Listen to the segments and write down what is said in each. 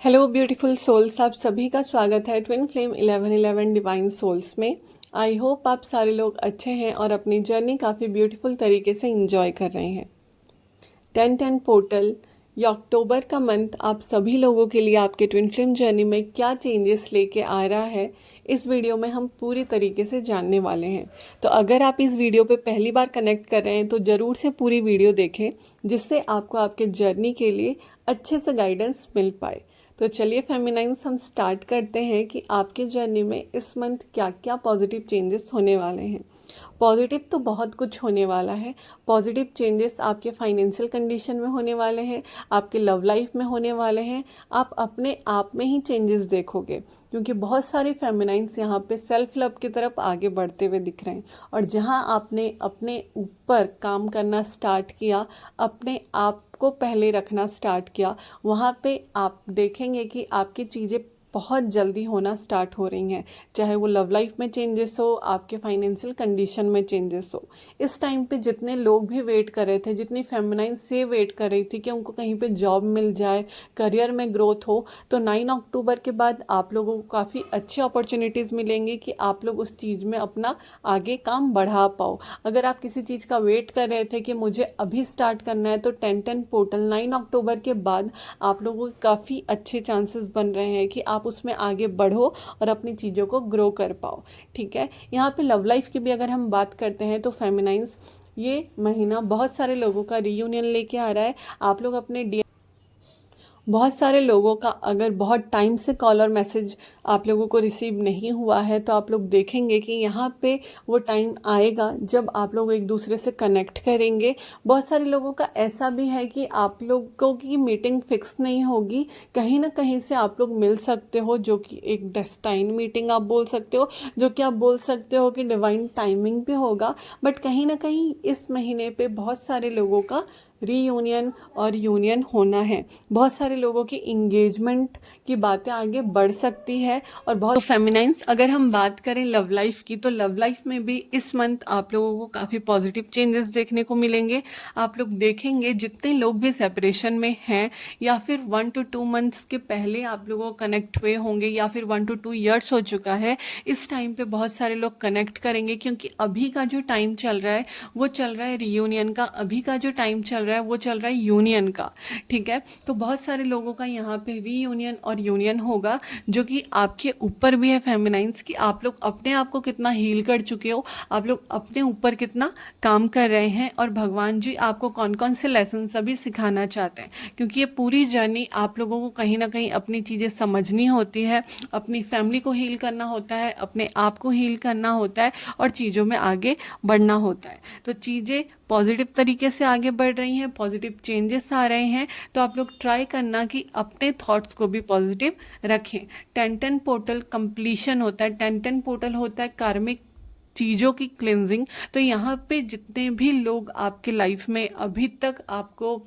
Hello beautiful souls, आप सभी का स्वागत है ट्विन फ्लेम 1111 डिवाइन सोल्स में। आई होप आप सारे लोग अच्छे हैं और अपनी जर्नी काफ़ी ब्यूटीफुल तरीके से इंजॉय कर रहे हैं। 10-10 पोर्टल, ये अक्टूबर का मंथ आप सभी लोगों के लिए आपके ट्विन फ्लेम जर्नी में क्या चेंजेस लेके आ रहा है, इस वीडियो में हम पूरी तरीके से जानने वाले हैं। तो अगर आप इस वीडियो पे पहली बार कनेक्ट कर रहे हैं तो ज़रूर से पूरी वीडियो देखें, जिससे आपको आपके जर्नी के लिए अच्छे से गाइडेंस मिल पाए। तो चलिए फेमिनाइन्स, हम स्टार्ट करते हैं कि आपके जर्नी में इस मंथ क्या क्या पॉजिटिव चेंजेस होने वाले हैं। पॉजिटिव तो बहुत कुछ होने वाला है। पॉजिटिव चेंजेस आपके फाइनेंशियल कंडीशन में होने वाले हैं, आपके लव लाइफ में होने वाले हैं। आप अपने आप में ही चेंजेस देखोगे, क्योंकि बहुत सारे फेमिनाइन्स यहाँ पे सेल्फ लव की तरफ आगे बढ़ते हुए दिख रहे हैं। और जहाँ आपने अपने ऊपर काम करना स्टार्ट किया, अपने आप को पहले रखना स्टार्ट किया, वहाँ पे आप देखेंगे कि आपकी चीज़ें बहुत जल्दी होना स्टार्ट हो रही हैं। चाहे वो लव लाइफ में चेंजेस हो, आपके फाइनेंशियल कंडीशन में चेंजेस हो। इस टाइम पे जितने लोग भी वेट कर रहे थे, जितनी फेमिनाइन से वेट कर रही थी कि उनको कहीं पे जॉब मिल जाए, करियर में ग्रोथ हो, तो 9 अक्टूबर के बाद आप लोगों को काफ़ी अच्छी अपॉर्चुनिटीज़ मिलेंगी कि आप लोग उस चीज़ में अपना आगे काम बढ़ा पाओ। अगर आप किसी चीज़ का वेट कर रहे थे कि मुझे अभी स्टार्ट करना है, तो 10-10 पोर्टल 9 अक्टूबर के बाद आप लोगों के काफ़ी अच्छे चांसेस बन रहे हैं कि आप उसमें आगे बढ़ो और अपनी चीज़ों को ग्रो कर पाओ। ठीक है, यहाँ पे लव लाइफ की भी अगर हम बात करते हैं तो फेमिनाइन्स, ये महीना बहुत सारे लोगों का रीयूनियन लेके आ रहा है। आप लोग अपने बहुत सारे लोगों का अगर बहुत टाइम से कॉल और मैसेज आप लोगों को रिसीव नहीं हुआ है, तो आप लोग देखेंगे कि यहाँ पे वो टाइम आएगा जब आप लोग एक दूसरे से कनेक्ट करेंगे। बहुत सारे लोगों का ऐसा भी है कि आप लोगों की मीटिंग फिक्स नहीं होगी, कहीं ना कहीं से आप लोग मिल सकते हो, जो कि एक डेस्टाइन मीटिंग आप बोल सकते हो, जो कि आप बोल सकते हो कि डिवाइन टाइमिंग पे होगा। बट कहीं ना कहीं इस महीने पे बहुत सारे लोगों का रीयूनियन और यूनियन होना है। बहुत सारे लोगों की इंगेजमेंट की बातें आगे बढ़ सकती है। और बहुत फेमिनाइन्स, अगर हम बात करें लव लाइफ की, तो लव लाइफ में भी इस मंथ आप लोगों को काफ़ी पॉजिटिव चेंजेस देखने को मिलेंगे। आप लोग देखेंगे जितने लोग भी सेपरेशन में हैं, या फिर 1 to 2 मंथ्स के पहले आप लोगों को कनेक्ट हुए होंगे, या फिर 1 to 2 ईयर्स हो चुका है, इस टाइम पे बहुत सारे लोग कनेक्ट करेंगे। क्योंकि अभी का जो टाइम चल रहा है वो चल रहा है रीयूनियन का, अभी का जो टाइम चल रहा है वो चल रहा है यूनियन का। ठीक है, तो बहुत सारे लोगों का यहाँ पे रीयूनियन और यूनियन होगा, जो कि आपके ऊपर भी है फेमिनाइन्स, कि आप लोग अपने आप को कितना हील कर चुके हो, आप लोग अपने ऊपर कितना काम कर रहे हैं, और भगवान जी आपको कौन कौन से लेसन अभी सिखाना चाहते हैं। क्योंकि ये पूरी जर्नी आप लोगों को कहीं ना कहीं अपनी चीज़ें समझनी होती है, अपनी फैमिली को हील करना होता है, अपने आप को हील करना होता है, और चीज़ों में आगे बढ़ना होता है। तो चीज़ें पॉजिटिव तरीके से आगे बढ़ रही हैं, पॉजिटिव चेंजेस आ रहे हैं। तो आप लोग ट्राई करना कि अपने थॉट्स को भी पॉजिटिव रखें। 10-10 पोर्टल कंप्लीशन होता है, 10-10 पोर्टल होता है कार्मिक चीज़ों की क्लिनजिंग। तो यहाँ पे जितने भी लोग आपके लाइफ में अभी तक आपको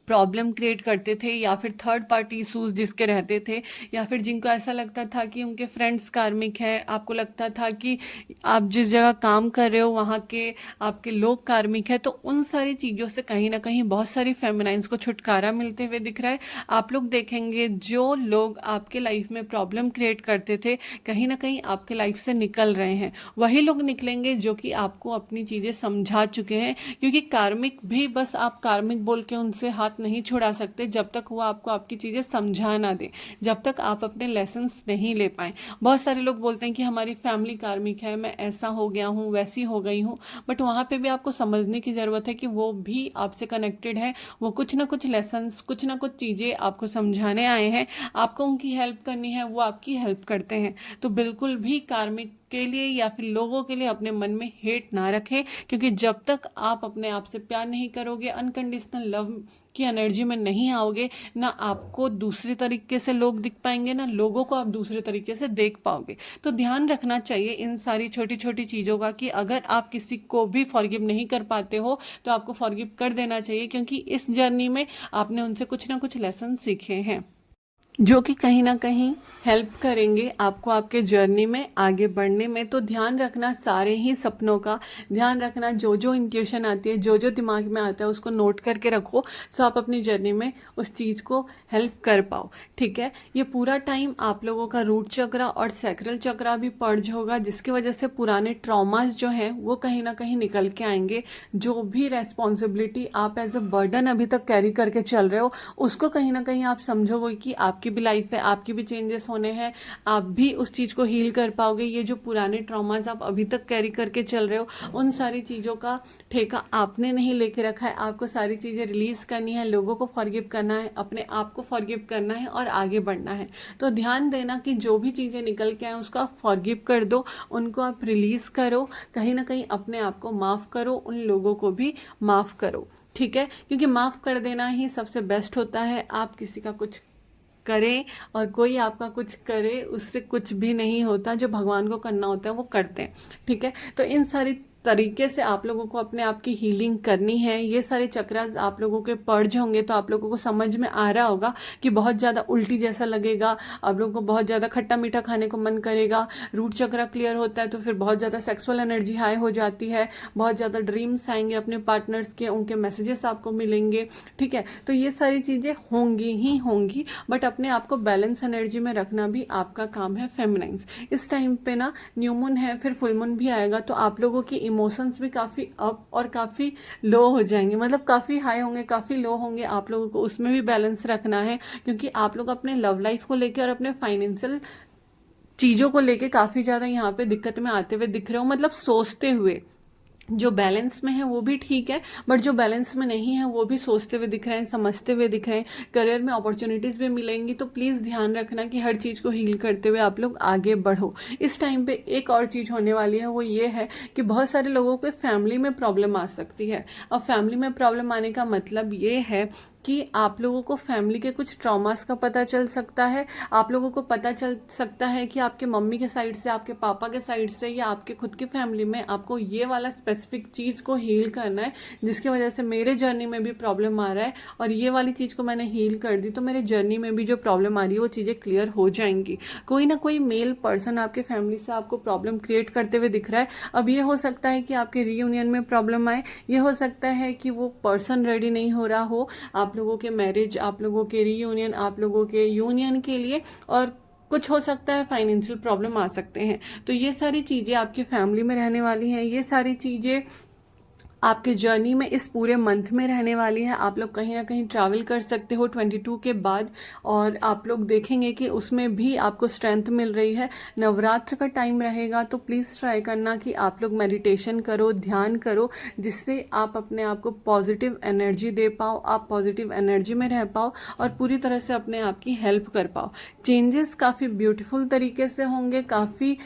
प्रॉब्लम क्रिएट करते थे, या फिर थर्ड पार्टी इशूज़ जिसके रहते थे, या फिर जिनको ऐसा लगता था कि उनके फ्रेंड्स कार्मिक है, आपको लगता था कि आप जिस जगह काम कर रहे हो वहाँ के आपके लोग कार्मिक है, तो उन सारी चीज़ों से कहीं ना कहीं बहुत सारी फेमिनाइन्स को छुटकारा मिलते हुए दिख रहा है। आप लोग देखेंगे जो लोग आपके लाइफ में प्रॉब्लम क्रिएट करते थे, कहीं ना कहीं आपके लाइफ से निकल रहे हैं। वही लोग निकलेंगे जो कि आपको अपनी चीज़ें समझा चुके हैं। क्योंकि कार्मिक भी बस आप कार्मिक बोल के उनसे हाथ नहीं छुड़ा सकते जब तक वो आपको आपकी चीज़ें समझा ना दे, जब तक आप अपने लेसन्स नहीं ले पाए। बहुत सारे लोग बोलते हैं कि हमारी फैमिली कार्मिक है, मैं ऐसा हो गया हूँ, वैसी हो गई हूँ। बट वहाँ पे भी आपको समझने की ज़रूरत है कि वो भी आपसे कनेक्टेड है, वो कुछ ना कुछ लेसन्स, कुछ ना कुछ चीज़ें आपको समझाने आए हैं, आपको उनकी हेल्प करनी है, वो आपकी हेल्प करते हैं। तो बिल्कुल भी कार्मिक के लिए या फिर लोगों के लिए अपने मन में हेट ना रखें। क्योंकि जब तक आप अपने आप से प्यार नहीं करोगे, अनकंडीशनल लव की एनर्जी में नहीं आओगे, ना आपको दूसरे तरीके से लोग दिख पाएंगे, ना लोगों को आप दूसरे तरीके से देख पाओगे। तो ध्यान रखना चाहिए इन सारी छोटी छोटी चीज़ों का, कि अगर आप किसी को भी फॉरगिव नहीं कर पाते हो तो आपको फॉरगिव कर देना चाहिए, क्योंकि इस जर्नी में आपने उनसे कुछ ना कुछ लेसन सीखे हैं। जो कि कहीं ना कहीं हेल्प करेंगे आपको आपके जर्नी में आगे बढ़ने में। तो ध्यान रखना सारे ही सपनों का, ध्यान रखना जो जो इंट्यूशन आती है, जो जो दिमाग में आता है उसको नोट करके रखो, सो आप अपनी जर्नी में उस चीज़ को हेल्प कर पाओ। ठीक है, ये पूरा टाइम आप लोगों का रूट चक्रा और सैक्रल चक्रा भी पर्ज होगा, जिसकी वजह से पुराने ट्रॉमास जो हैं वो कहीं ना कहीं निकल के आएंगे। जो भी रेस्पॉन्सिबिलिटी आप एज अ बर्डन अभी तक कैरी करके चल रहे हो, उसको कहीं ना कहीं आप समझोगे कि आपकी भी लाइफ है, आपकी भी चेंजेस होने हैं, आप भी उस चीज़ को हील कर पाओगे। ये जो पुराने ट्रॉमास आप अभी तक कैरी करके चल रहे हो, उन सारी चीज़ों का ठेका आपने नहीं लेके रखा है। आपको सारी चीज़ें रिलीज़ करनी है, लोगों को फॉरगिव करना है, अपने आप को फॉरगिव करना है और आगे बढ़ना है। तो ध्यान देना कि जो भी चीज़ें निकल के आए उसको आप फॉरगिव कर दो, उनको आप रिलीज़ करो, कहीं ना कहीं अपने आप को माफ़ करो, उन लोगों को भी माफ़ करो। ठीक है, क्योंकि माफ़ कर देना ही सबसे बेस्ट होता है। आप किसी का कुछ करें और कोई आपका कुछ करे, उससे कुछ भी नहीं होता। जो भगवान को करना होता है वो करते हैं। ठीक है, तो इन सारी तरीके से आप लोगों को अपने आप की हीलिंग करनी है। ये सारे चक्रास आप लोगों के पर्ज होंगे तो आप लोगों को समझ में आ रहा होगा कि बहुत ज़्यादा उल्टी जैसा लगेगा, आप लोगों को बहुत ज़्यादा खट्टा मीठा खाने को मन करेगा। रूट चक्रा क्लियर होता है तो फिर बहुत ज़्यादा सेक्सुअल एनर्जी हाई हो जाती है, बहुत ज़्यादा ड्रीम्स आएंगे अपने पार्टनर्स के, उनके मैसेजेस आपको मिलेंगे। ठीक है, तो ये सारी चीज़ें होंगी ही होंगी, बट अपने आप को बैलेंस एनर्जी में रखना भी आपका काम है फेमिनाइंस। इस टाइम पे ना न्यू मून है, फिर फुल मून भी आएगा, तो आप लोगों की इमोशंस भी काफ़ी अप और काफ़ी लो हो जाएंगे, मतलब काफ़ी हाई होंगे, काफ़ी लो होंगे। आप लोगों को उसमें भी बैलेंस रखना है, क्योंकि आप लोग अपने लव लाइफ को लेकर और अपने फाइनेंशियल चीज़ों को लेके काफ़ी ज़्यादा यहाँ पे दिक्कत में आते हुए दिख रहे हो, मतलब सोचते हुए। जो बैलेंस में है वो भी ठीक है, बट जो बैलेंस में नहीं है वो भी सोचते हुए दिख रहे हैं, समझते हुए दिख रहे हैं। करियर में अपॉर्चुनिटीज़ भी मिलेंगी, तो प्लीज़ ध्यान रखना कि हर चीज़ को हील करते हुए आप लोग आगे बढ़ो। इस टाइम पे एक और चीज़ होने वाली है, वो ये है कि बहुत सारे लोगों को फैमिली में प्रॉब्लम आ सकती है। अब फैमिली में प्रॉब्लम आने का मतलब ये है कि आप लोगों को फैमिली के कुछ ट्रॉमास का पता चल सकता है। आप लोगों को पता चल सकता है कि आपके मम्मी के साइड से, आपके पापा के साइड से, या आपके खुद की फैमिली में आपको ये वाला स्पेसिफिक चीज़ को हील करना है, जिसकी वजह से मेरे जर्नी में भी प्रॉब्लम आ रहा है और ये वाली चीज़ को मैंने हील कर दी तो मेरे जर्नी में भी जो प्रॉब्लम आ रही है वो चीज़ें क्लियर हो जाएंगी। कोई ना कोई मेल पर्सन आपके फैमिली से आपको प्रॉब्लम क्रिएट करते हुए दिख रहा है। अब ये हो सकता है कि आपके रीयूनियन में प्रॉब्लम आए, ये हो सकता है कि वो पर्सन रेडी नहीं हो रहा हो आप लोगों के मैरिज, आप लोगों के रीयूनियन, आप लोगों के यूनियन के लिए, और कुछ हो सकता है फाइनेंशियल प्रॉब्लम आ सकते हैं। तो ये सारी चीज़ें आपकी फैमिली में रहने वाली हैं, ये सारी चीज़ें आपके जर्नी में इस पूरे मंथ में रहने वाली है। आप लोग कहीं ना कहीं ट्रैवल कर सकते हो 22 के बाद, और आप लोग देखेंगे कि उसमें भी आपको स्ट्रेंथ मिल रही है। नवरात्र का टाइम रहेगा तो प्लीज़ ट्राई करना कि आप लोग मेडिटेशन करो, ध्यान करो, जिससे आप अपने आप को पॉजिटिव एनर्जी दे पाओ, आप पॉजिटिव एनर्जी में रह पाओ और पूरी तरह से अपने आप की हेल्प कर पाओ। चेंजेस काफ़ी ब्यूटीफुल तरीके से होंगे, काफ़ी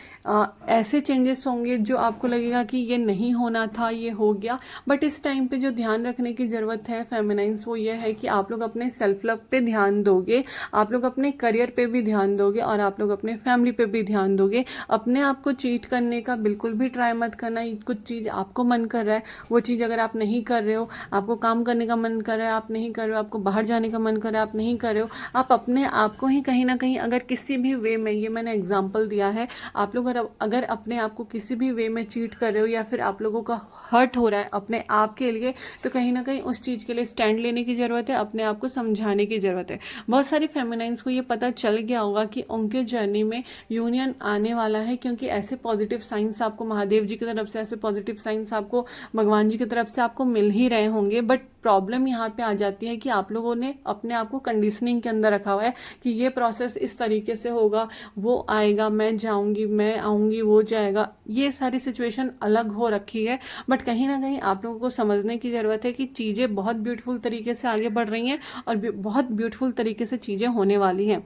ऐसे चेंजेस होंगे जो आपको लगेगा कि ये नहीं होना था, ये हो गया। बट इस टाइम पे जो ध्यान रखने की ज़रूरत है फेमिनाइंस, वो ये है कि आप लोग अपने सेल्फ लव पे ध्यान दोगे, आप लोग अपने करियर पे भी ध्यान दोगे और आप लोग अपने फैमिली पे भी ध्यान दोगे। अपने आप को चीट करने का बिल्कुल भी ट्राई मत करना। कुछ चीज़ आपको मन कर रहा है, वो चीज़ अगर आप नहीं कर रहे हो, आपको काम करने का मन कर रहा है आप नहीं कर रहे हो, आपको बाहर जाने का मन कर रहा है आप नहीं कर रहे हो, आप अपने आप को ही कहीं ना कहीं अगर किसी भी वे में, ये मैंने एग्जाम्पल दिया है, आप लोग अगर अपने आप को किसी भी वे में चीट कर रहे हो या फिर आप लोगों का हर्ट हो रहा है अपने आप के लिए, तो कहीं ना कहीं उस चीज़ के लिए स्टैंड लेने की ज़रूरत है, अपने आप को समझाने की ज़रूरत है। बहुत सारी फेमिनाइंस को ये पता चल गया होगा कि उनके जर्नी में यूनियन आने वाला है, क्योंकि ऐसे पॉजिटिव साइंस आपको महादेव जी की तरफ से, ऐसे पॉजिटिव साइंस आपको भगवान जी की तरफ से आपको मिल ही रहे होंगे। बट प्रॉब्लम यहाँ पे आ जाती है कि आप लोगों ने अपने आप को कंडीशनिंग के अंदर रखा हुआ है कि ये प्रोसेस इस तरीके से होगा, वो आएगा, मैं जाऊंगी, मैं आऊंगी, वो जाएगा। ये सारी सिचुएशन अलग हो रखी है, बट कहीं ना कहीं आप लोगों को समझने की ज़रूरत है कि चीज़ें बहुत ब्यूटीफुल तरीके से आगे बढ़ रही हैं और बहुत ब्यूटीफुल तरीके से चीज़ें होने वाली हैं।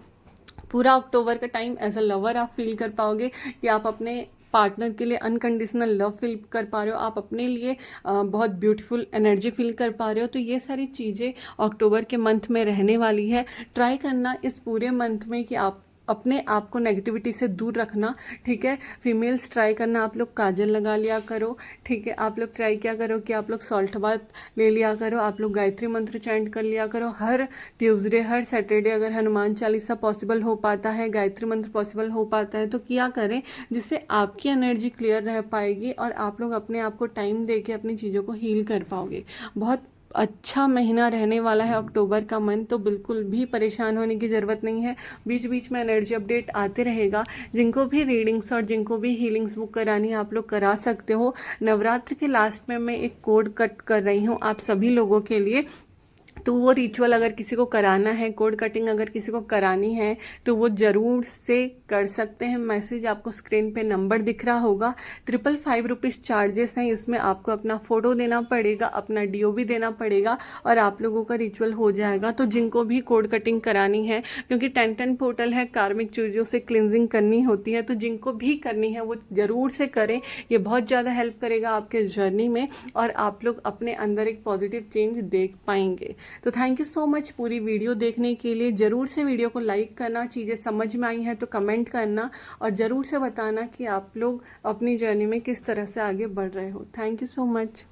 पूरा अक्टूबर का टाइम एज अ लवर आप फील कर पाओगे कि आप अपने पार्टनर के लिए अनकंडीशनल लव फील कर पा रहे हो, आप अपने लिए बहुत ब्यूटीफुल एनर्जी फील कर पा रहे हो। तो ये सारी चीज़ें अक्टूबर के मंथ में रहने वाली है। ट्राई करना इस पूरे मंथ में कि आप अपने आप को नेगेटिविटी से दूर रखना, ठीक है। फीमेल्स ट्राई करना, आप लोग काजल लगा लिया करो, ठीक है। आप लोग ट्राई क्या करो कि आप लोग सॉल्ट बाथ ले लिया करो, आप लोग गायत्री मंत्र चैंट कर लिया करो हर ट्यूसडे, हर सैटरडे। अगर हनुमान चालीसा पॉसिबल हो पाता है, गायत्री मंत्र पॉसिबल हो पाता है तो किया करें, जिससे आपकी एनर्जी क्लियर रह पाएगी और आप लोग अपने आप को टाइम दे के अपनी चीज़ों को हील कर पाओगे। बहुत अच्छा महीना रहने वाला है अक्टूबर का मंथ, तो बिल्कुल भी परेशान होने की ज़रूरत नहीं है। बीच बीच में एनर्जी अपडेट आते रहेगा। जिनको भी रीडिंग्स और जिनको भी हीलिंग्स बुक करानी है आप लोग करा सकते हो। नवरात्र के लास्ट में मैं एक कोड कट कर रही हूँ आप सभी लोगों के लिए, तो वो रिचुअल अगर किसी को कराना है, कोड कटिंग अगर किसी को करानी है तो वो ज़रूर से कर सकते हैं। मैसेज आपको स्क्रीन पे नंबर दिख रहा होगा। 555 रुपीज़ चार्जेस हैं इसमें। आपको अपना फ़ोटो देना पड़ेगा, अपना DOB देना पड़ेगा और आप लोगों का रिचुअल हो जाएगा। तो जिनको भी कोड कटिंग करानी है, क्योंकि 10 पोर्टल है, कार्मिक चीज़ों से क्लिनजिंग करनी होती है, तो जिनको भी करनी है वो ज़रूर से करें। ये बहुत ज़्यादा हेल्प करेगा आपके जर्नी में और आप लोग अपने अंदर एक पॉजिटिव चेंज देख पाएंगे। तो थैंक यू सो मच पूरी वीडियो देखने के लिए। ज़रूर से वीडियो को लाइक करना, चीज़ें समझ में आई हैं तो कमेंट करना और ज़रूर से बताना कि आप लोग अपनी जर्नी में किस तरह से आगे बढ़ रहे हो। Thank you so much.